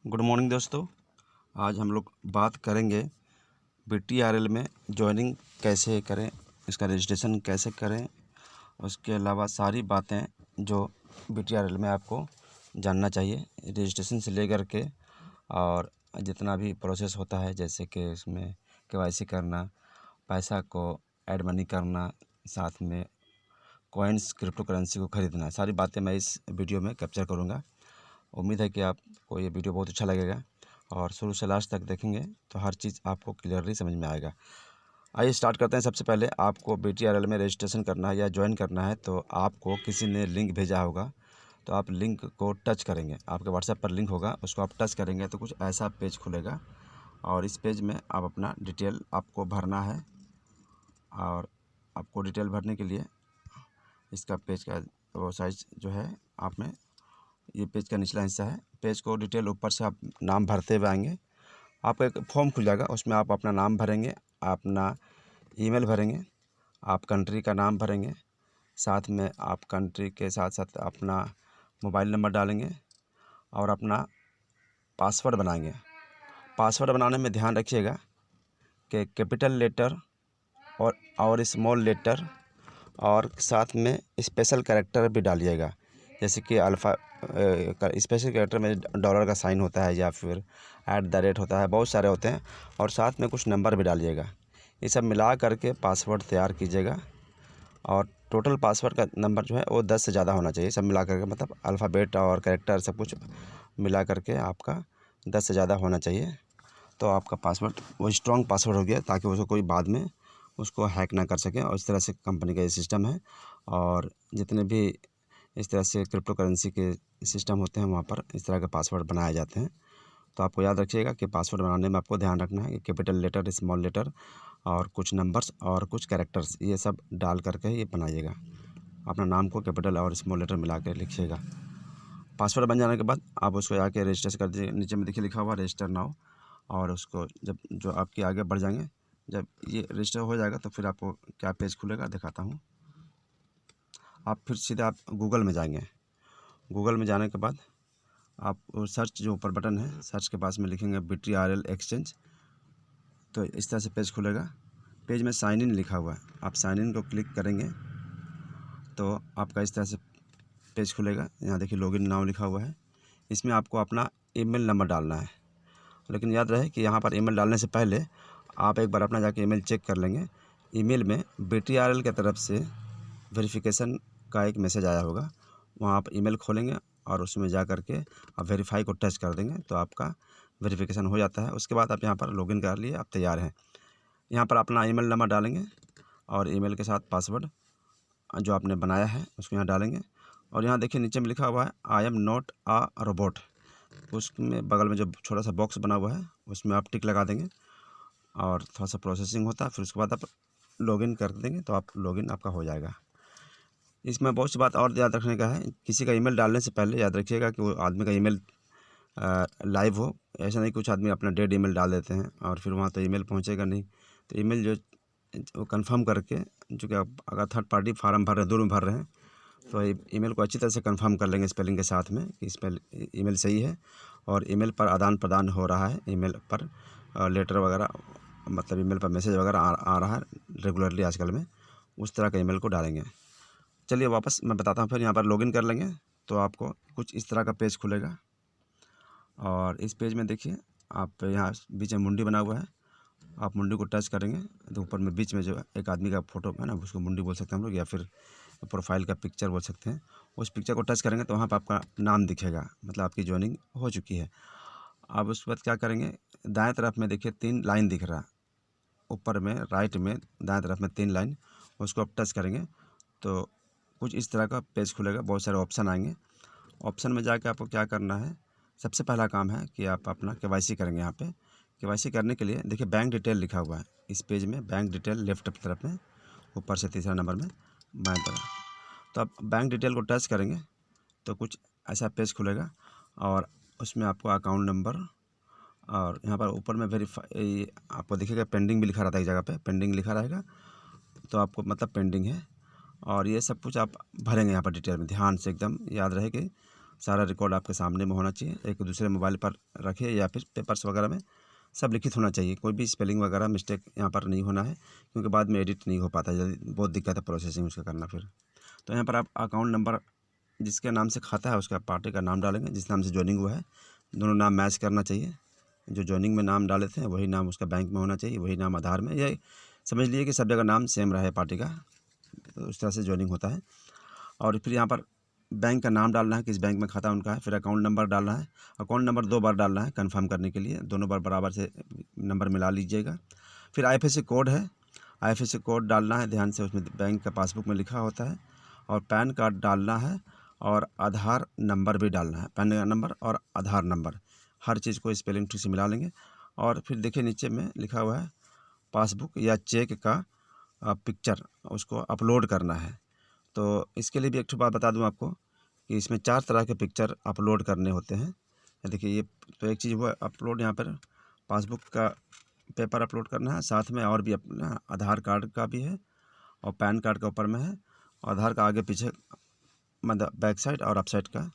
Good morning दोस्तों। आज हम लोग बात करेंगे BTRL में ज्वाइनिंग कैसे करें, इसका रजिस्ट्रेशन कैसे करें, उसके अलावा सारी बातें जो BTRL में आपको जानना चाहिए रजिस्ट्रेशन से लेकर के और जितना भी प्रोसेस होता है, जैसे कि उसमें KYC करना, पैसा को ऐड मनी करना, साथ में कॉइन्स क्रिप्टो करेंसी को ख़रीदना, सारी बातें मैं इस वीडियो में कैप्चर करूँगा। उम्मीद है कि आपको ये वीडियो बहुत अच्छा लगेगा और शुरू से लास्ट तक देखेंगे तो हर चीज़ आपको क्लियरली समझ में आएगा। आइए स्टार्ट करते हैं। सबसे पहले आपको BTRL में रजिस्ट्रेशन करना है या ज्वाइन करना है तो आपको किसी ने लिंक भेजा होगा, तो आप लिंक को टच करेंगे। आपके व्हाट्सएप पर लिंक होगा, उसको आप टच करेंगे तो कुछ ऐसा पेज खुलेगा और इस पेज में आप अपना डिटेल आपको भरना है। और आपको डिटेल भरने के लिए इसका पेज का वो साइज जो है आप में, ये पेज का निचला हिस्सा है। पेज को डिटेल ऊपर से आप नाम भरते हुए आएंगे। आपका एक फॉर्म खुल जाएगा, उसमें आप अपना नाम भरेंगे, अपना ईमेल भरेंगे, आप कंट्री का नाम भरेंगे, साथ में आप कंट्री के साथ साथ अपना मोबाइल नंबर डालेंगे और अपना पासवर्ड बनाएंगे। पासवर्ड बनाने में ध्यान रखिएगा कि कैपिटल लेटर और स्मॉल लेटर और साथ में स्पेशल कैरेक्टर भी डालिएगा, जैसे कि अल्फ़ा स्पेशल कैरेक्टर में डॉलर का साइन होता है या फिर @ होता है, बहुत सारे होते हैं, और साथ में कुछ नंबर भी डालिएगा। ये सब मिला करके पासवर्ड तैयार कीजिएगा और टोटल पासवर्ड का नंबर जो है वो 10 से ज़्यादा होना चाहिए। सब मिला करके मतलब अल्फ़ाबेट और कैरेक्टर सब कुछ मिला करके आपका 10 से ज़्यादा होना चाहिए। तो आपका पासवर्ड वो स्ट्रॉन्ग पासवर्ड हो गया, ताकि उसको कोई बाद में उसको हैक ना कर सके। और इस तरह से कंपनी का ये सिस्टम है। और जितने भी इस तरह से क्रिप्टो करेंसी के सिस्टम होते हैं वहाँ पर इस तरह के पासवर्ड बनाए जाते हैं। तो आपको याद रखिएगा कि पासवर्ड बनाने में आपको ध्यान रखना है कि कैपिटल लेटर, स्मॉल लेटर और कुछ नंबर्स और कुछ कैरेक्टर्स, ये सब डाल करके ये बनाइएगा। अपना नाम को कैपिटल और स्मॉल लेटर मिला कर लिखिएगा। पासवर्ड बन जाने के बाद आप उसको जाके रजिस्टर कर दीजिए। नीचे में देखिए लिखा हुआ रजिस्टर नाउ, और उसको जब जो आपके आगे बढ़ जाएंगे, जब ये रजिस्टर हो जाएगा तो फिर आपको क्या पेज खुलेगा दिखाता हूँ। आप फिर सीधे आप गूगल में जाएंगे। गूगल में जाने के बाद आप सर्च जो ऊपर बटन है, सर्च के पास में लिखेंगे BTRL एक्सचेंज, तो इस तरह से पेज खुलेगा। पेज में साइन इन लिखा हुआ है, आप साइन इन को क्लिक करेंगे तो आपका इस तरह से पेज खुलेगा। यहाँ देखिए लॉगिन नाउ लिखा हुआ है, इसमें आपको अपना ईमेल नंबर डालना है। लेकिन याद रहे कि यहाँ पर ईमेल डालने से पहले आप एक बार अपना जाके ईमेल चेक कर लेंगे। ईमेल में BTRL की तरफ से वेरिफिकेशन का एक मैसेज आया होगा, वहाँ आप ईमेल खोलेंगे और उसमें जा कर के आप वेरीफाई को टच कर देंगे तो आपका वेरिफिकेशन हो जाता है। उसके बाद आप यहाँ पर लॉगिन कर लिए, आप तैयार हैं। यहाँ पर अपना ईमेल नंबर डालेंगे और ईमेल के साथ पासवर्ड जो आपने बनाया है उसको यहाँ डालेंगे। और यहाँ देखिए नीचे में लिखा हुआ है I am not a robot, उसमें बगल में जो छोटा सा बॉक्स बना हुआ है उसमें आप टिक लगा देंगे और थोड़ा सा प्रोसेसिंग होता है। फिर उसके बाद आप लॉगिन कर देंगे तो आप लॉगिन आपका हो जाएगा। इसमें बहुत सी बात और याद रखने का है, किसी का ईमेल डालने से पहले याद रखिएगा कि वो आदमी का ईमेल लाइव हो। ऐसा नहीं कुछ आदमी अपना डेड ईमेल डाल देते हैं और फिर वहाँ तो ईमेल पहुँचेगा नहीं। तो ईमेल जो वो कंफर्म करके, जो कि आप अगर थर्ड पार्टी फार्म भर रहे हैं, दूर में भर रहे हैं, तो ईमेल को अच्छी तरह से कंफर्म कर लेंगे स्पेलिंग के साथ में कि ईमेल सही है और ईमेल पर आदान प्रदान हो रहा है। ईमेल पर लेटर वगैरह, मतलब ईमेल पर मैसेज वगैरह आ रहा है रेगुलरली आजकल में, उस तरह का ईमेल को डालेंगे। चलिए वापस मैं बताता हूँ। फिर यहाँ पर लॉगिन कर लेंगे तो आपको कुछ इस तरह का पेज खुलेगा। और इस पेज में देखिए आप यहाँ बीच में मुंडी बना हुआ है, आप मुंडी को टच करेंगे तो ऊपर में बीच में जो एक आदमी का फोटो है ना, उसको मुंडी बोल सकते हैं हम लोग, या फिर प्रोफाइल का पिक्चर बोल सकते हैं। उस पिक्चर को टच करेंगे तो वहाँ पर आपका नाम दिखेगा, मतलब आपकी ज्वाइनिंग हो चुकी है। अब उसके बाद क्या करेंगे, दाएँ तरफ में देखिए 3 लाइन दिख रहा है, ऊपर में राइट में दाएँ तरफ में 3 लाइन, उसको आप टच करेंगे तो कुछ इस तरह का पेज खुलेगा। बहुत सारे ऑप्शन आएंगे। ऑप्शन में जाके आपको क्या करना है, सबसे पहला काम है कि आप अपना KYC करेंगे। यहाँ पे KYC करने के लिए देखिए बैंक डिटेल लिखा हुआ है इस पेज में, बैंक डिटेल लेफ्ट तरफ में ऊपर से तीसरा नंबर में बाएं तरफ। तो आप बैंक डिटेल को टच करेंगे तो कुछ ऐसा पेज खुलेगा और उसमें आपको अकाउंट नंबर और यहाँ पर ऊपर में वेरीफाई आपको दिखेगा, पेंडिंग भी लिखा रहता है, एक जगह पे पेंडिंग लिखा रहेगा तो आपको मतलब पेंडिंग है। और ये सब कुछ आप भरेंगे यहाँ पर डिटेल में, ध्यान से एकदम याद रहे कि सारा रिकॉर्ड आपके सामने में होना चाहिए, एक दूसरे मोबाइल पर रखे या फिर पेपर्स वगैरह में सब लिखित होना चाहिए। कोई भी स्पेलिंग वगैरह मिस्टेक यहाँ पर नहीं होना है, क्योंकि बाद में एडिट नहीं हो पाता, जल्दी बहुत दिक्कत है प्रोसेसिंग उसका करना फिर। तो यहाँ पर आप अकाउंट नंबर जिसके नाम से खाता है उसका पार्टी का नाम डालेंगे, जिस नाम से ज्वाइनिंग हुआ है दोनों नाम मैच करना चाहिए। जो ज्वाइनिंग में नाम डाले थे वही नाम उसका बैंक में होना चाहिए, वही नाम आधार में। ये समझ लिए कि सब जगह नाम सेम रहे पार्टी का, तो उस तरह से ज्वाइनिंग होता है। और फिर यहाँ पर बैंक का नाम डालना है, किस बैंक में खाता उनका है। फिर अकाउंट नंबर डालना है, अकाउंट नंबर 2 बार डालना है कंफर्म करने के लिए, दोनों बार बराबर से नंबर मिला लीजिएगा। फिर IFSC कोड है, IFSC कोड डालना है ध्यान से, उसमें बैंक का पासबुक में लिखा होता है। और पैन कार्ड डालना है और आधार नंबर भी डालना है, पैन नंबर और आधार नंबर, हर चीज़ को स्पेलिंग ठीक से मिला लेंगे। और फिर देखिए नीचे में लिखा हुआ है पासबुक या चेक का पिक्चर, उसको अपलोड करना है। तो इसके लिए भी एक बात बता दूं आपको कि इसमें 4 तरह के पिक्चर अपलोड करने होते हैं। देखिए ये तो एक चीज़ हुआ अपलोड, यहाँ पर पासबुक का पेपर अपलोड करना है, साथ में और भी अपना आधार कार्ड का भी है और पैन कार्ड का ऊपर में है, आधार का आगे पीछे मतलब बैक साइड और अप साइड का,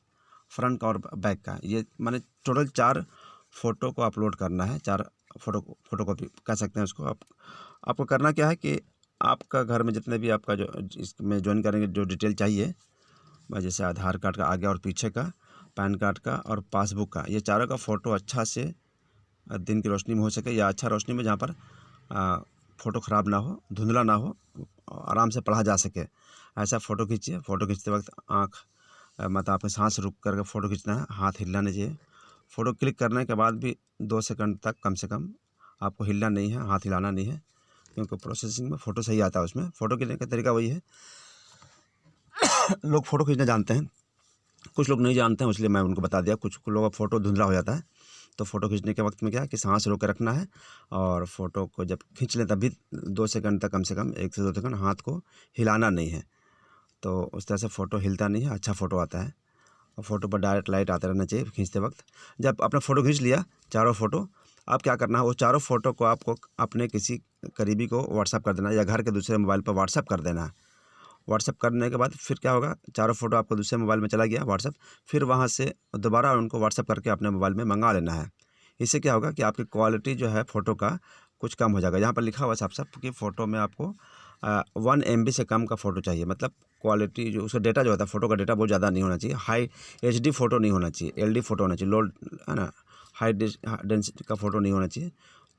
फ्रंट का और बैक का, ये माने टोटल 4 फ़ोटो को अपलोड करना है। 4 फोटोकॉपी कह सकते हैं उसको। आपको करना क्या है कि आपका घर में जितने भी आपका जो इसमें ज्वाइन करेंगे जो डिटेल चाहिए, जैसे आधार कार्ड का आगे और पीछे का, पैन कार्ड का और पासबुक का, ये चारों का फ़ोटो अच्छा से दिन की रोशनी में हो सके या अच्छा रोशनी में, जहाँ पर फ़ोटो ख़राब ना हो, धुंधला ना हो, आराम से पढ़ा जा सके, ऐसा फ़ोटो खींचिए। फ़ोटो खींचते वक्त आँख मतलब आपके सांस रुक करके फ़ोटो खींचना है, हाथ हिलना नहीं चाहिए। फ़ोटो क्लिक करने के बाद भी 2 सेकंड तक कम से कम आपको हिलना नहीं है, हाथ हिलाना नहीं है, क्योंकि प्रोसेसिंग में फ़ोटो सही आता है उसमें। फ़ोटो खींचने का तरीका वही है, लोग फ़ोटो खींचना जानते हैं, कुछ लोग नहीं जानते हैं, इसलिए मैं उनको बता दिया। कुछ लोगों का फ़ोटो धुंधला हो जाता है, तो फ़ोटो खींचने के वक्त में क्या है कि सांस रोक के रखना है, और फ़ोटो को जब खींच लें तब भी 2 सेकंड तक कम से कम 1 से 2 सेकंड हाथ को हिलाना नहीं है। तो उस तरह से फ़ोटो हिलता नहीं है, अच्छा फ़ोटो आता है। और फ़ोटो पर डायरेक्ट लाइट आते रहना चाहिए खींचते वक्त। जब आपने फ़ोटो खींच लिया चारों फ़ोटो, अब क्या करना है, वो चारों फ़ोटो को आपको अपने किसी करीबी को व्हाट्सअप कर देना है या घर के दूसरे मोबाइल पर व्हाट्सअप कर देना है। व्हाट्सअप करने के बाद फिर क्या होगा, चारों फ़ोटो आपको दूसरे मोबाइल में चला गया व्हाट्सअप, फिर वहाँ से दोबारा उनको व्हाट्सअप करके अपने मोबाइल में मंगा लेना है। इससे क्या होगा कि आपकी क्वालिटी जो है फ़ोटो का कुछ कम हो जाएगा। यहाँ पर लिखा हुआ है साफ-साफ कि फ़ोटो में आपको 1 MB से कम का फ़ोटो चाहिए, मतलब क्वालिटी जो उसका डेटा जो होता है, फ़ोटो का डेटा बहुत ज़्यादा नहीं होना चाहिए। हाई HD फ़ोटो नहीं होना चाहिए, LD फ़ोटो होना चाहिए, लो है ना, हाई डेंसिटी का फ़ोटो नहीं होना चाहिए।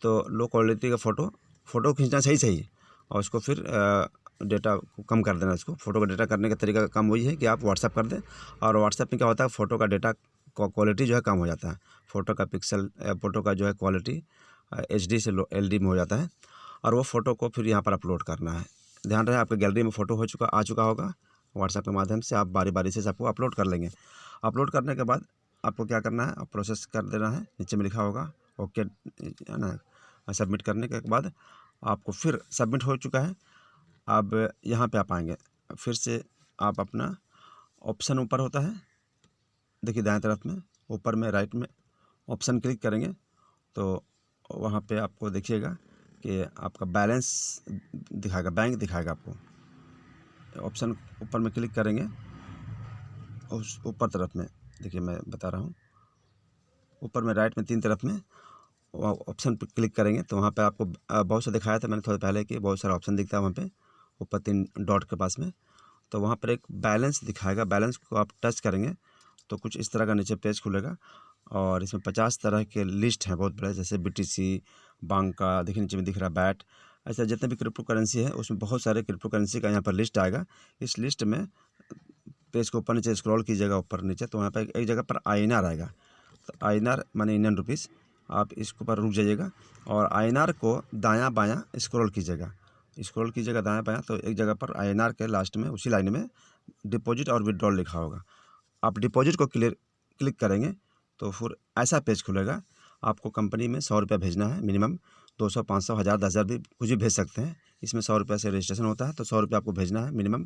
तो लो क्वालिटी का फ़ोटो खींचना सही और उसको फिर डेटा को कम कर देना। उसको फ़ोटो का डेटा करने का तरीका कम वही है कि आप व्हाट्सअप कर दें, और व्हाट्सअप में क्या होता है, फ़ोटो का डेटा क्वालिटी जो है कम हो जाता है। फ़ोटो का पिक्सल फ़ोटो का जो है क्वालिटी HD से लो LD में हो जाता है, और वो फ़ोटो को फिर यहाँ पर अपलोड करना है। ध्यान रहे आपके गैलरी में फ़ोटो आ चुका होगा, व्हाट्सएप के माध्यम से आप बारी से सबको अपलोड कर लेंगे। अपलोड करने के बाद आपको क्या करना है, प्रोसेस कर देना है, नीचे में लिखा होगा ओके, है ना। सबमिट करने के बाद आपको फिर सबमिट हो चुका है। अब यहाँ पे आप आएंगे, फिर से आप अपना ऑप्शन ऊपर होता है, देखिए दाएं तरफ में ऊपर में राइट में ऑप्शन क्लिक करेंगे, तो वहाँ पे आपको देखिएगा कि आपका बैलेंस दिखाएगा, बैंक दिखाएगा आपको। ऑप्शन ऊपर में क्लिक करेंगे, उस ऊपर तरफ में देखिए मैं बता रहा हूँ, ऊपर में राइट में 3 तरफ में ऑप्शन पर क्लिक करेंगे, तो वहाँ पे आपको बहुत सा दिखाया था मैंने थोड़ा पहले कि बहुत सारा ऑप्शन दिखता है वहाँ पे ऊपर 3 डॉट के पास में। तो वहाँ पर एक बैलेंस दिखाएगा, बैलेंस को आप टच करेंगे तो कुछ इस तरह का नीचे पेज खुलेगा, और इसमें 50 तरह के लिस्ट हैं बहुत बड़े, जैसे BTC, बांका, देखिए नीचे में दिख रहा है बैट, ऐसा जितने भी क्रिप्टो करेंसी है उसमें बहुत सारे क्रिप्टो करेंसी का यहाँ पर लिस्ट आएगा। इस लिस्ट में पेज को ऊपर नीचे स्क्रॉल कीजिएगा ऊपर नीचे, तो वहाँ पर एक जगह पर INR आएगा, तो INR माने इंडियन रुपीज़, आप इसके ऊपर रुक जाइएगा और INR को दायाँ बायाँ स्क्रॉल कीजिएगा दायाँ बायाँ, तो एक जगह पर INR के लास्ट में उसी लाइन में डिपॉजिट और विड्रॉल लिखा होगा। आप डिपॉजिट को क्लिक करेंगे तो फिर ऐसा पेज खुलेगा। आपको कंपनी में 100 रुपया भेजना है, मिनिमम 200, 500, 1000, 10,000 भी कुछ भी भेज सकते हैं। इसमें 100 रुपये से रजिस्ट्रेशन होता है, तो 100 रुपये आपको भेजना है मिनिमम।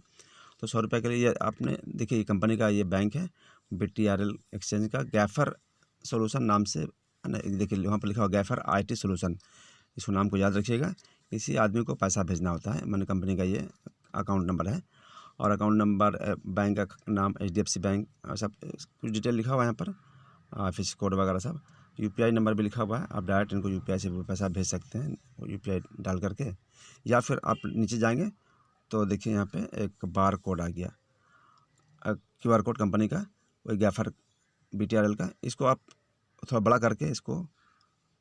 तो 100 रुपये के लिए ये आपने देखिए कंपनी का ये बैंक है BTRL एक्सचेंज का, गैफर सोल्यूशन नाम से, है ना। देखिए वहाँ पर लिखा हुआ गैफर IT सोल्यूशन, इसको नाम को याद रखिएगा। इसी आदमी को पैसा भेजना होता है, मैंने कंपनी का ये अकाउंट नंबर है। और अकाउंट नंबर, बैंक का नाम HDFC बैंक, सब कुछ डिटेल लिखा हुआ है यहाँ पर, फिश कोड वगैरह सब। UPI नंबर भी लिखा हुआ है। आप डायरेक्ट इनको UPI से पैसा भेज सकते हैं, UPI डाल करके, या फिर आप नीचे जाएंगे तो देखिए यहाँ पे एक बार कोड आ गया, QR कोड कंपनी का, वही गैफर BTRL का। इसको आप थोड़ा बड़ा करके इसको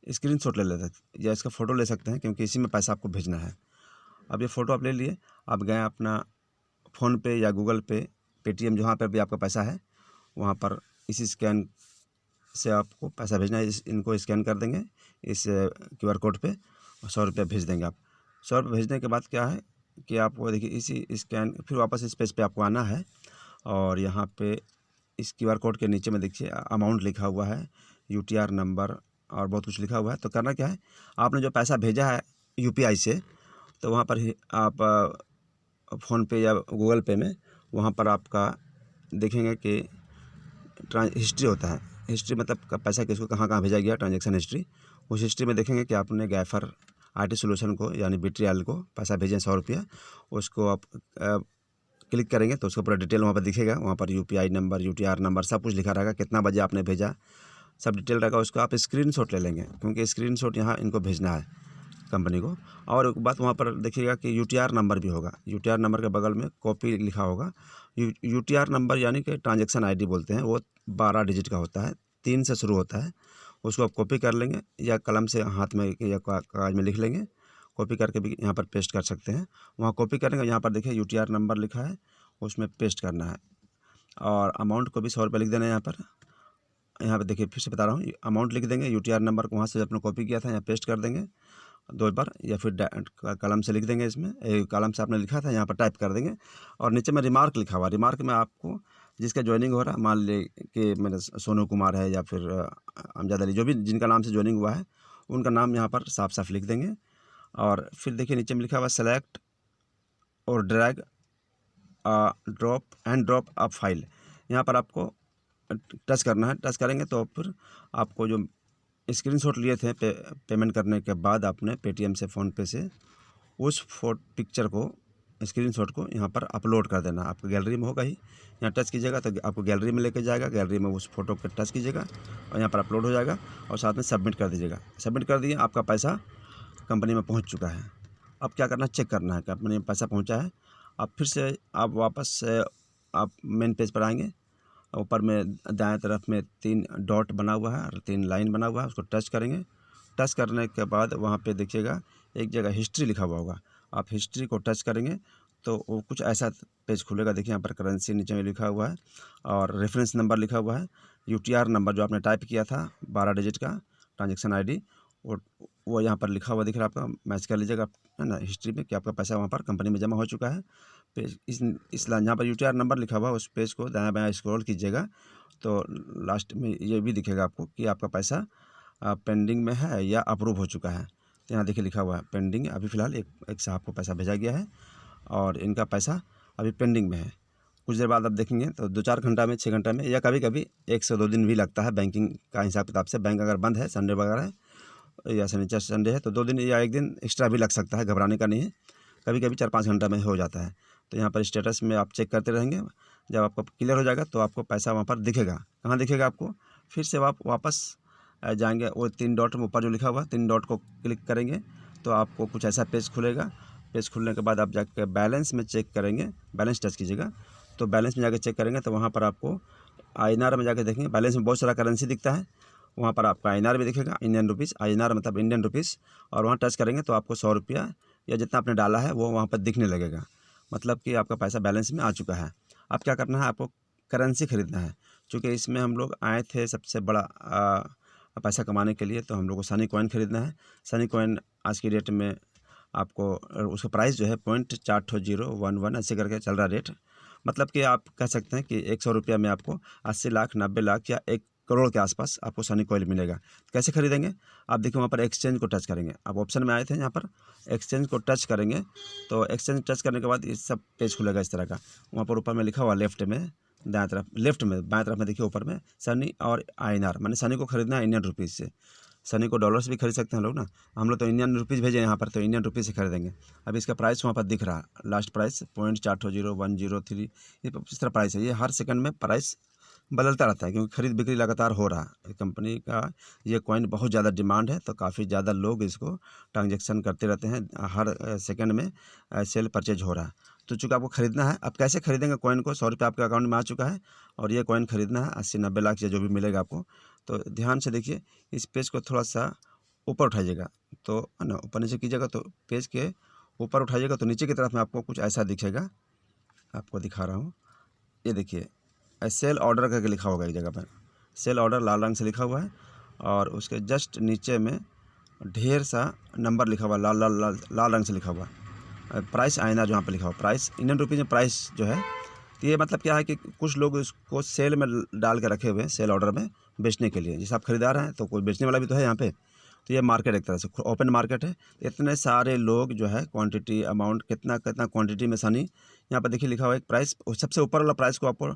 स्क्रीनशॉट ले सकते या इसका फ़ोटो ले सकते हैं, क्योंकि इसी में पैसा आपको भेजना है। अब ये फ़ोटो आप ले लिए, आप गए अपना फ़ोन पे या गूगल पे, पेटीएम, जहाँ पर भी आपका पैसा है वहाँ पर इसी स्कैन से आपको पैसा भेजना है। इनको स्कैन कर देंगे इस QR कोड पे, और 100 रुपये भेज देंगे आप। 100 रुपये भेजने के बाद क्या है कि आपको देखिए इसी स्कैन, फिर वापस इस पेज पे आपको आना है, और यहाँ पे इस QR कोड के नीचे में देखिए अमाउंट लिखा हुआ है, UTR नंबर और बहुत कुछ लिखा हुआ है। तो करना क्या है, आपने जो पैसा भेजा है UPI से, तो वहाँ पर ही आप फ़ोन पे या गूगल पे में, वहाँ पर आपका देखेंगे कि हिस्ट्री होता है। हिस्ट्री मतलब पैसा किसको कहाँ कहाँ भेजा गया, ट्रांजैक्शन हिस्ट्री। उस हिस्ट्री में देखेंगे कि आपने गैफर IT सोल्यूशन को यानी BTRL को पैसा भेजे 100 रुपया, उसको आप क्लिक करेंगे तो उसका पूरा डिटेल वहाँ पर दिखेगा। वहाँ पर UPI नंबर, UTR नंबर सब कुछ लिखा रहेगा, कितना बजे आपने भेजा, सब डिटेल रहेगा। उसको आप स्क्रीनशॉट ले लेंगे, क्योंकि स्क्रीनशॉट यहाँ इनको भेजना है कंपनी को। और एक बात वहाँ पर देखिएगा कि UTR नंबर भी होगा, UTR नंबर के बगल में कॉपी लिखा होगा। UTR नंबर यानी कि ट्रांजैक्शन ID बोलते हैं, वो 12 डिजिट का होता है, 3 से शुरू होता है। उसको आप कॉपी कर लेंगे या कलम से हाथ में या कागज में लिख लेंगे, कॉपी करके भी यहाँ पर पेस्ट कर सकते हैं। वहाँ कॉपी करेंगे, यहाँ पर देखिए UTR नंबर लिखा है, उसमें पेस्ट करना है, और अमाउंट को भी 100 रुपये लिख देना है यहाँ पर। यहाँ पे देखिए फिर से बता रहा हूँ, अमाउंट लिख देंगे, UTR नंबर को वहाँ से आपने कॉपी किया था यहाँ पेस्ट कर देंगे 2 बार, या फिर कलम से लिख देंगे। इसमें कलम से आपने लिखा था यहाँ पर टाइप कर देंगे, और नीचे में रिमार्क लिखा हुआ, रिमार्क में आपको जिसका ज्वाइनिंग हो रहा है, मान ले कि मेरा सोनू कुमार है या फिर अमजद अली, जो भी जिनका नाम से ज्वाइनिंग हुआ है उनका नाम यहाँ पर साफ साफ लिख देंगे। और फिर देखिए नीचे में लिखा हुआ सेलेक्ट और ड्रैग ड्रॉप अ फाइल, यहाँ पर आपको टच करना है। टच करेंगे तो फिर आपको जो स्क्रीनशॉट लिए थे पेमेंट करने के बाद आपने पेटीएम से, फ़ोनपे से, उस पिक्चर को, स्क्रीनशॉट को यहाँ पर अपलोड कर देना। आपको गैलरी में होगा ही, यहाँ टच कीजिएगा तो आपको गैलरी में लेके जाएगा, गैलरी में उस फोटो पर टच कीजिएगा और यहाँ पर अपलोड हो जाएगा, और साथ में सबमिट कर दीजिएगा। सबमिट कर दिए, आपका पैसा कंपनी में पहुँच चुका है। अब क्या करना है, चेक करना है कंपनी में पैसा पहुँचा है। अब फिर से आप वापस से आप मेन पेज पर आएंगे, ऊपर में दाएं तरफ में 3 डॉट बना हुआ है और 3 लाइन बना हुआ है, उसको टच करेंगे। टच करने के बाद वहाँ पे देखिएगा एक जगह हिस्ट्री लिखा हुआ होगा, आप हिस्ट्री को टच करेंगे तो वो कुछ ऐसा पेज खुलेगा। देखिए यहाँ पर करेंसी नीचे में लिखा हुआ है, और रेफरेंस नंबर लिखा हुआ है, UTR नंबर जो आपने टाइप किया था 12 डिजिट का ट्रांजेक्शन ID, वो यहाँ पर लिखा हुआ दिख रहा है आपका, मैच कर लीजिएगा है ना हिस्ट्री में, कि आपका पैसा वहाँ पर कंपनी में जमा हो चुका है। पेज इस लाइन जहाँ पर UTR नंबर लिखा हुआ है, उस पेज को दायां बायां स्क्रॉल कीजिएगा तो लास्ट में ये भी दिखेगा आपको कि आपका पैसा पेंडिंग में है या अप्रूव हो चुका है। तो यहाँ देखिए लिखा हुआ है पेंडिंग, अभी फ़िलहाल एक साहब को पैसा भेजा गया है और इनका पैसा अभी पेंडिंग में है। कुछ देर बाद आप देखेंगे तो 2-4 घंटा में, 6 घंटा में, या कभी कभी 1 से 2 दिन भी लगता है बैंकिंग का हिसाब किताब से। बैंक अगर बंद है, संडे वगैरह है या शनिचर संडे है, तो 2 दिन या 1 दिन एक्स्ट्रा भी लग सकता है, घबराने का नहीं है। कभी कभी 4-5 घंटा में हो जाता है। तो यहाँ पर स्टेटस में आप चेक करते रहेंगे, जब आपका क्लियर हो जाएगा तो आपको पैसा वहाँ पर दिखेगा। कहाँ दिखेगा आपको, फिर से आप वापस जाएंगे, वो 3 डॉट में ऊपर जो लिखा हुआ है 3 डॉट को क्लिक करेंगे तो आपको कुछ ऐसा पेज खुलेगा। पेज खुलने के बाद आप जाकर बैलेंस में चेक करेंगे, बैलेंस टच कीजिएगा तो बैलेंस में जाकर चेक करेंगे तो वहाँ पर आपको INR में जाकर देखेंगे, बैलेंस में बहुत सारा करेंसी दिखता है, वहाँ पर आपका INR भी दिखेगा, इंडियन रुपीज़, INR मतलब इंडियन रुपीज़, और वहाँ टच करेंगे तो आपको 100 रुपया या जितना आपने डाला है वो वहाँ पर दिखने लगेगा, मतलब कि आपका पैसा बैलेंस में आ चुका है। अब क्या करना है, आपको करेंसी ख़रीदना है। चूँकि इसमें हम लोग आए थे सबसे बड़ा पैसा कमाने के लिए, तो हम लोग को सनी कॉइन ख़रीदना है। सनी कॉइन आज की डेट में आपको उसका प्राइस जो है 0.4011 ऐसे करके चल रहा रेट, मतलब कि आप कह सकते हैं कि 100 रुपया में आपको 80 लाख, 90 लाख या 1 करोड़ के आसपास आपको सनी कॉइन मिलेगा। कैसे खरीदेंगे, आप देखिए वहाँ पर एक्सचेंज को टच करेंगे। आप ऑप्शन में आए थे, यहाँ पर एक्सचेंज को टच करेंगे तो एक्सचेंज टच करने के बाद ये सब पेज खुलेगा इस तरह का। वहाँ पर ऊपर में लिखा हुआ लेफ्ट में, दाएं तरफ, लेफ्ट में बाएं तरफ में देखिए ऊपर में सनी और INR, मैंने सनी को खरीदना है इंडियन रुपीज़ से, सनी को डॉलर से भी खरीद सकते हैं लोग ना। हम लोग तो इंडियन रुपीज़ भेजे यहाँ पर, तो इंडियन रुपीज़ से खरीदेंगे। अभी इसका प्राइस वहाँ पर दिख रहा है, लास्ट प्राइस 0.40103, ये इस तरह प्राइस है। ये हर सेकंड में प्राइस बदलता रहता है, क्योंकि खरीद बिक्री लगातार हो रहा है। कंपनी का ये कॉइन बहुत ज़्यादा डिमांड है, तो काफ़ी ज़्यादा लोग इसको ट्रांजेक्शन करते रहते हैं। हर सेकंड में सेल परचेज हो रहा है। तो चूँकि आपको खरीदना है, अब कैसे खरीदेंगे कॉइन को? 100 रुपये आपके अकाउंट में आ चुका है और ये कॉइन खरीदना है 80-90 लाख या जो भी मिलेगा आपको। तो ध्यान से देखिए, इस पेज को थोड़ा सा ऊपर उठाइएगा, तो है ना, ऊपर नीचे कीजिएगा तो पेज के ऊपर उठाइएगा तो नीचे की तरफ में आपको कुछ ऐसा दिखेगा। आपको दिखा रहा हूँ, ये देखिए, सेल ऑर्डर करके लिखा होगा एक जगह पर, सेल ऑर्डर लाल रंग से लिखा हुआ है, और उसके जस्ट नीचे में ढेर सा नंबर लिखा हुआ है, लाल लाल लाल लाल रंग से लिखा हुआ है। प्राइस आईना जहाँ पर लिखा हुआ प्राइस, इंडियन रुपीज़ में प्राइस जो है, तो ये मतलब क्या है कि कुछ लोग इसको सेल में डाल के रखे हुए हैं, सेल ऑर्डर में बेचने के लिए। जैसे आप खरीदार हैं तो कोई बेचने वाला भी तो है यहाँ पे। तो ये मार्केट एक तरह से ओपन मार्केट है। इतने सारे लोग जो है, क्वांटिटी अमाउंट कितना कितना क्वांटिटी में सनी, यहाँ पर देखिए लिखा हुआ है एक प्राइस, सबसे ऊपर वाला प्राइस को आपको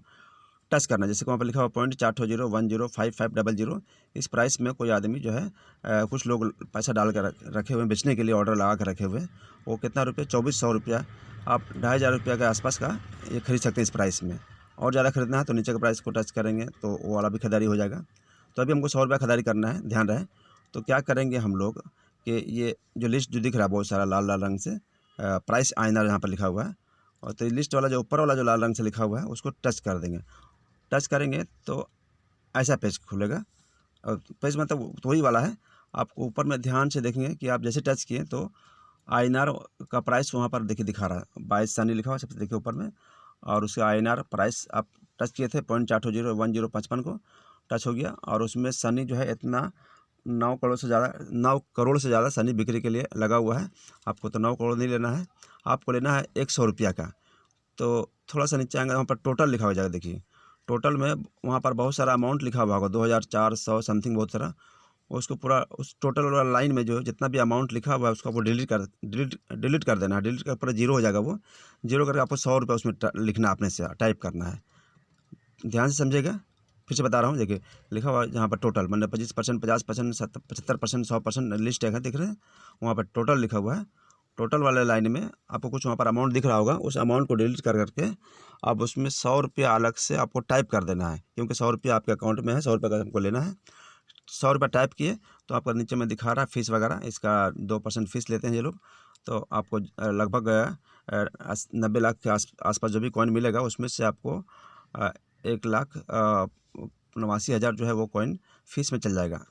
टच करना है। जैसे वहाँ पर लिखा हुआ 0.401055500, इस प्राइस में कोई आदमी जो है कुछ लोग पैसा डाल कर रखे हुए हैं बेचने के लिए, ऑर्डर लगा कर रखे हुए हैं। वो कितना रुपये, 2400 रुपया, आप 2500 रुपया के आसपास का ये खरीद सकते हैं इस प्राइस में। और ज़्यादा खरीदना है तो नीचे के प्राइस को टच करेंगे तो वो वाला भी खरीदारी हो जाएगा। तो अभी हमको 100 रुपया खरीदारी करना है, ध्यान रहे। तो क्या करेंगे हम लोग कि ये जो लिस्ट जो दिख रहा है बहुत सारा लाल लाल रंग से, प्राइस आईना यहाँ पर लिखा हुआ है, और तो लिस्ट वाला जो ऊपर वाला जो लाल रंग से लिखा हुआ है उसको टच कर देंगे। टच करेंगे तो ऐसा पेज खुलेगा, और पेज मतलब तो वही वाला है। आपको ऊपर में ध्यान से देखेंगे कि आप जैसे टच किए तो आईएनआर का प्राइस वहाँ पर देखिए दिखा रहा है, 22 सनी लिखा हुआ सबसे देखिए ऊपर में, और उसका आईएनआर प्राइस आप टच किए थे 0.40155 को टच हो गया, और उसमें सनी जो है इतना 9 करोड़ से ज़्यादा सनी बिक्री के लिए लगा हुआ है। आपको तो 9 करोड़ नहीं लेना है, आपको लेना है 100 रुपया का। तो थोड़ा सा नीचे आएंगे, वहाँ पर टोटल लिखा हो जाएगा, देखिए टोटल में वहाँ पर बहुत सारा अमाउंट लिखा हुआ होगा, 2400 समथिंग बहुत सारा। उसको पूरा उस टोटल वाला लाइन में जो जितना भी अमाउंट लिखा हुआ है उसको आपको डिलीट कर देना है। डिलीट कर पूरा जीरो हो जाएगा, वो जीरो करके आपको 100 रुपये उसमें लिखना है, अपने से टाइप करना है। ध्यान से समझिएगा, फिर से बता रहा हूँ। देखिए लिखा हुआ है यहाँ पर टोटल, मतलब 25%, 50%, 75%, 100% लिस्ट है, दिख रहे हैं वहाँ पर टोटल लिखा हुआ है। टोटल वाले लाइन में आपको कुछ वहाँ पर अमाउंट दिख रहा होगा, उस अमाउंट को डिलीट कर करके आप उसमें 100 रुपया अलग से आपको टाइप कर देना है, क्योंकि 100 रुपया आपके अकाउंट में है, 100 रुपये का हमको लेना है। 100 रुपये टाइप किए तो आपका नीचे में दिखा रहा है फीस वगैरह, इसका 2% फीस लेते हैं ये लोग। तो आपको लगभग 90 लाख के आसपास जो भी कॉइन मिलेगा उसमें से आपको 1,89,000 जो है वो कॉइन फीस में चल जाएगा।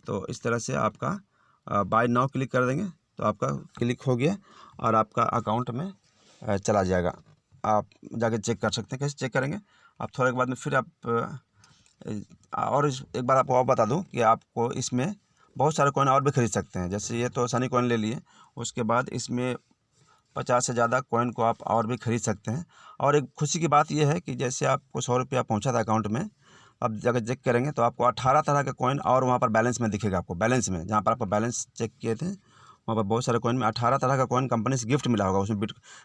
तो इस तरह से आपका बाय नाउ क्लिक कर देंगे तो आपका क्लिक हो गया और आपका अकाउंट में चला जाएगा। आप जाके चेक कर सकते हैं। कैसे चेक करेंगे? आप थोड़े के बाद में फिर आप और एक बार आपको और बता दूं कि आपको इसमें बहुत सारे कॉइन और भी खरीद सकते हैं। जैसे ये तो सनी कॉइन ले लिए, उसके बाद इसमें 50 से ज़्यादा कॉइन को आप और भी खरीद सकते हैं। और एक खुशी की बात यह है कि जैसे आपको 100 रुपया पहुँचा था अकाउंट में, अब जाकर चेक करेंगे तो आपको 18 तरह के कॉइन और वहाँ पर बैलेंस में दिखेगा। आपको बैलेंस में, जहाँ पर आपको बैलेंस चेक किए थे वहाँ पर बहुत सारे कॉइन में 18 तरह का कॉइन कंपनी से गिफ्ट मिला होगा। उसमें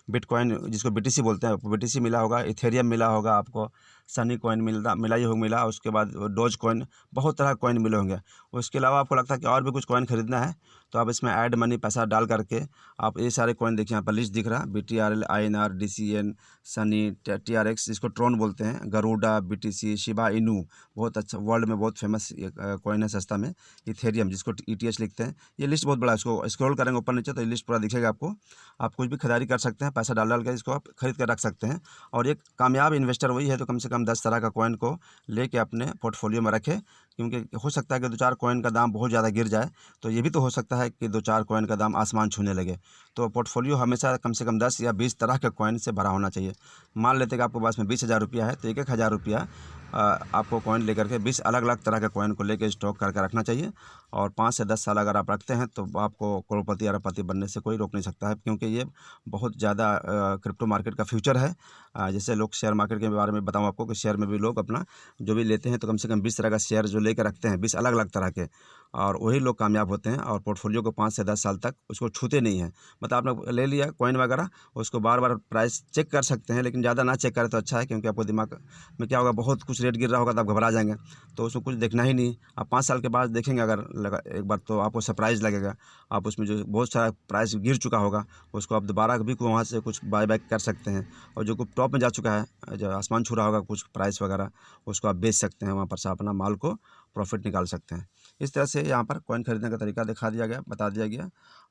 बिटकॉइन जिसको बीटीसी बोलते हैं, बीटीसी मिला होगा, इथेरियम मिला होगा, आपको सनी कॉइन मिला ही होगा, मिला। उसके बाद डोज कॉइन, बहुत तरह के कॉइन मिले होंगे। उसके अलावा आपको लगता है कि और भी कुछ कॉइन खरीदना है तो आप इसमें ऐड मनी पैसा डाल करके आप ये सारे कॉइन देखिए, यहाँ पर लिस्ट दिख रहा है, BTRL, INR, DCN, Sunny, TRX जिसको ट्रोन बोलते हैं, गरुड़ा, BTC, शिबा इनू, बहुत अच्छा, वर्ल्ड में बहुत फेमस कॉइन है सस्ता में, इथेरियम जिसको ETH लिखते हैं। ये लिस्ट बहुत बड़ा है, इसको स्क्रॉल करेंगे ऊपर नीचे तो ये लिस्ट पूरा दिखेगा आपको। आप कुछ भी खरीदारी कर सकते हैं, पैसा डाल के इसको आप खरीद कर रख सकते हैं। और एक कामयाब इन्वेस्टर वही है तो कम से कम 10 तरह का कॉइन को लेके अपने पोर्टफोलियो में रखें, क्योंकि हो सकता है कि 2-4 कॉइन का दाम बहुत ज़्यादा गिर जाए, तो ये भी तो हो सकता है कि 2-4 कॉइन का दाम आसमान छूने लगे। तो पोर्टफोलियो हमेशा कम से कम 10 या 20 तरह के कॉइन से भरा होना चाहिए। मान लेते कि आपके पास में 20,000 रुपया है तो 1,000 रुपया आपको कॉइन लेकर के 20 अलग अलग तरह के कॉइन को लेकर स्टॉक करके रखना चाहिए। और 5 से 10 साल अगर आप रखते हैं तो आपको करोड़पति अरबपति बनने से कोई रोक नहीं सकता है, क्योंकि ये बहुत ज़्यादा क्रिप्टो मार्केट का फ्यूचर है। जैसे लोग शेयर मार्केट के बारे में बताऊँ आपको कि शेयर में भी लोग अपना जो भी लेते हैं तो कम से कम 20 तरह का शेयर जो लेकर रखते हैं, 20 अलग अलग तरह के, और वही लोग कामयाब होते हैं और पोर्टफोलियो को 5 से 10 साल तक उसको छूते नहीं हैं। मतलब आपने ले लिया कॉइन वगैरह, उसको बार बार प्राइस चेक कर सकते हैं, लेकिन ज़्यादा ना चेक करें तो अच्छा है, क्योंकि आपको दिमाग में क्या होगा, बहुत कुछ रेट गिर रहा होगा तो आप घबरा जाएंगे, तो उसमें कुछ देखना ही नहीं। आप 5 साल के बाद देखेंगे अगर लगा एक बार तो आपको सरप्राइज़ लगेगा। आप उसमें जो बहुत सारा प्राइस गिर चुका होगा उसको आप दोबारा भी वहाँ से कुछ बाय बैक कर सकते हैं, और जो टॉप में जा चुका है, जो आसमान छू रहा होगा कुछ प्राइस वगैरह, उसको आप बेच सकते हैं, वहाँ पर से अपना माल को प्रॉफिट निकाल सकते हैं। इस तरह से यहाँ पर कॉइन खरीदने का तरीका दिखा दिया गया, बता दिया गया।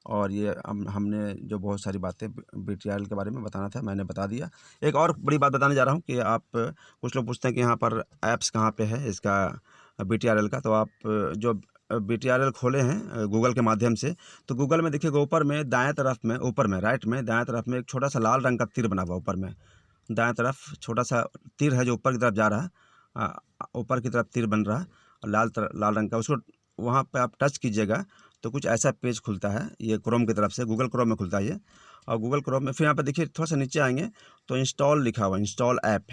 और ये हमने जो बहुत सारी बातें BTRL के बारे में बताना था मैंने बता दिया। एक और बड़ी बात बताने जा रहा हूँ कि आप, कुछ लोग पूछते हैं कि यहाँ पर ऐप्स कहाँ पे है इसका BTRL का, तो आप जो BTRL खोले हैं गूगल के माध्यम से, तो गूगल में देखिएगा ऊपर में दाएं तरफ में, ऊपर में राइट में दाएं तरफ में एक छोटा सा लाल रंग का तीर बना हुआ, ऊपर में दाएं तरफ छोटा सा तीर है जो ऊपर की तरफ जा रहा है, ऊपर की तरफ तीर बन रहा है लाल रंग का, उसको वहाँ पे आप टच कीजिएगा तो कुछ ऐसा पेज खुलता है। ये क्रोम की तरफ से, गूगल क्रोम में खुलता है ये, और गूगल क्रोम में फिर यहाँ पे देखिए थोड़ा सा नीचे आएंगे तो इंस्टॉल लिखा हुआ, इंस्टॉल ऐप,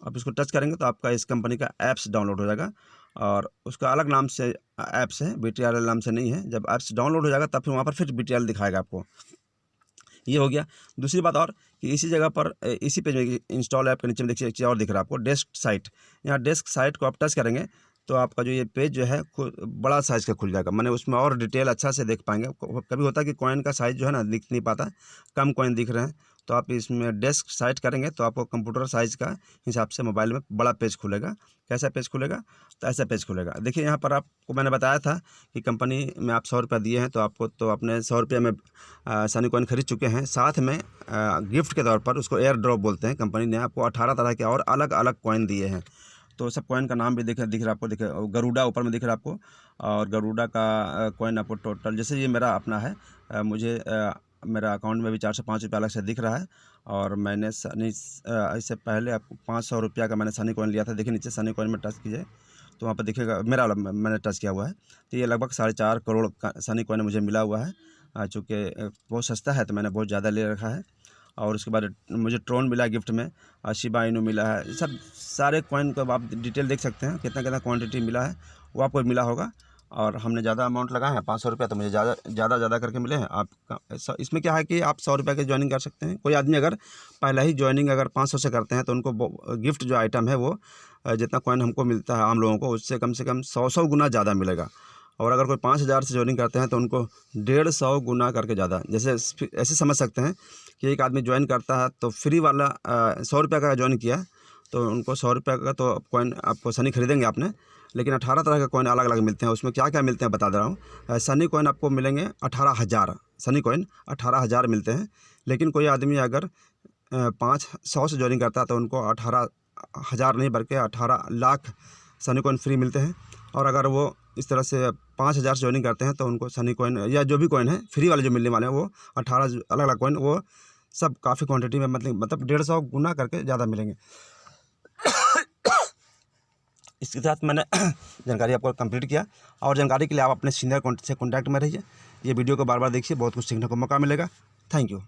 आप इसको टच करेंगे तो आपका इस कंपनी का ऐप्स डाउनलोड हो जाएगा, और उसका अलग नाम से ऐप्स है, BTRL नाम से नहीं है। जब ऐप्स डाउनलोड हो जाएगा तब फिर वहाँ पर फिर BTRL दिखाएगा आपको। ये हो गया। दूसरी बात और कि इसी जगह पर इसी पेज में इंस्टॉल ऐप के नीचे में देखिए एक चीज़ और दिख रहा है आपको, डेस्क साइट। यहाँ डेस्क साइट को आप टच करेंगे तो आपका जो ये पेज जो है बड़ा साइज़ का खुल जाएगा, माने उसमें और डिटेल अच्छा से देख पाएंगे। कभी होता है कि कॉइन का साइज़ जो है ना दिख नहीं पाता, कम कॉइन दिख रहे हैं, तो आप इसमें डेस्क साइट करेंगे तो आपको कंप्यूटर साइज़ का हिसाब से मोबाइल में बड़ा पेज खुलेगा। कैसा पेज खुलेगा, तो ऐसा पेज खुलेगा। देखिए यहाँ पर आपको मैंने बताया था कि कंपनी में आप 100 रुपये दिए हैं तो आपको तो अपने 100 रुपये में सनी कॉइन खरीद चुके हैं, साथ में गिफ्ट के तौर पर उसको एयर ड्रॉप बोलते हैं, कंपनी ने आपको 18 तरह के और अलग अलग कॉइन दिए हैं। तो सब कॉइन का नाम भी दिख रहा है आपको, देखिए गरुड़ा ऊपर में दिख रहा है आपको, और गरुड़ा का कॉइन आपको टोटल, जैसे ये मेरा अपना है, मुझे मेरा अकाउंट में भी 405 रुपये अलग से दिख रहा है, और मैंने सनी इससे पहले आपको 500 रुपया का मैंने सनी कॉइन लिया था। देखिए नीचे सनी कॉइन में टच कीजिए तो वहाँ पर दिखेगा मेरा वाला मैंने टच किया हुआ है, तो ये लगभग 4.5 करोड़ का सनी कॉइन मुझे मिला हुआ है, चूँकि बहुत सस्ता है तो मैंने बहुत ज़्यादा ले रखा है। और उसके बाद मुझे ट्रोन मिला गिफ्ट में, शिबा इनू मिला है, सब सारे कॉइन को आप डिटेल देख सकते हैं, कितना कितना क्वांटिटी मिला है वो आपको मिला होगा। और हमने ज़्यादा अमाउंट लगाया है 500 रुपये, तो मुझे ज़्यादा करके मिले हैं। आप इसमें क्या है कि आप 100 रुपये की ज्वाइनिंग कर सकते हैं। कोई आदमी अगर पहला ही ज्वाइनिंग अगर 500 से करते हैं तो उनको गिफ्ट जो आइटम है वो जितना कॉइन हमको मिलता है आम लोगों को उससे कम से कम 100 गुना ज़्यादा मिलेगा। और अगर कोई 5,000 से ज्वाइनिंग करते हैं तो उनको 150 गुना करके ज़्यादा, जैसे ऐसे समझ सकते हैं कि एक आदमी ज्वाइन करता है तो फ्री वाला 100 रुपये का ज्वाइन किया तो उनको 100 रुपये का तो कॉइन आपको सनी खरीदेंगे आपने, लेकिन 18 तरह के कॉइन अलग अलग मिलते हैं। उसमें क्या क्या मिलते हैं बता दे रहा हूँ। सनी कॉइन आपको मिलेंगे 18,000, सनी कॉइन 18,000 मिलते हैं। लेकिन कोई आदमी अगर 500 से ज्वाइनिंग करता है तो उनको 18,000 नहीं बल्कि 18 लाख सनी कॉइन फ्री मिलते हैं। और अगर वो इस तरह से 5,000 से ज्वाइनिंग करते हैं तो उनको सनी कॉइन या जो भी कॉइन है फ्री वाले जो मिलने वाले हैं वो 18 अलग अलग कॉइन, वो सब काफ़ी क्वांटिटी में मतलब 150 गुना करके ज़्यादा मिलेंगे। इसके साथ मैंने जानकारी आपको कंप्लीट किया, और जानकारी के लिए आप अपने सीनियर से कॉन्टैक्ट में रहिए। ये वीडियो को बार बार देखिए, बहुत कुछ सीखने को मौका मिलेगा। Thank you.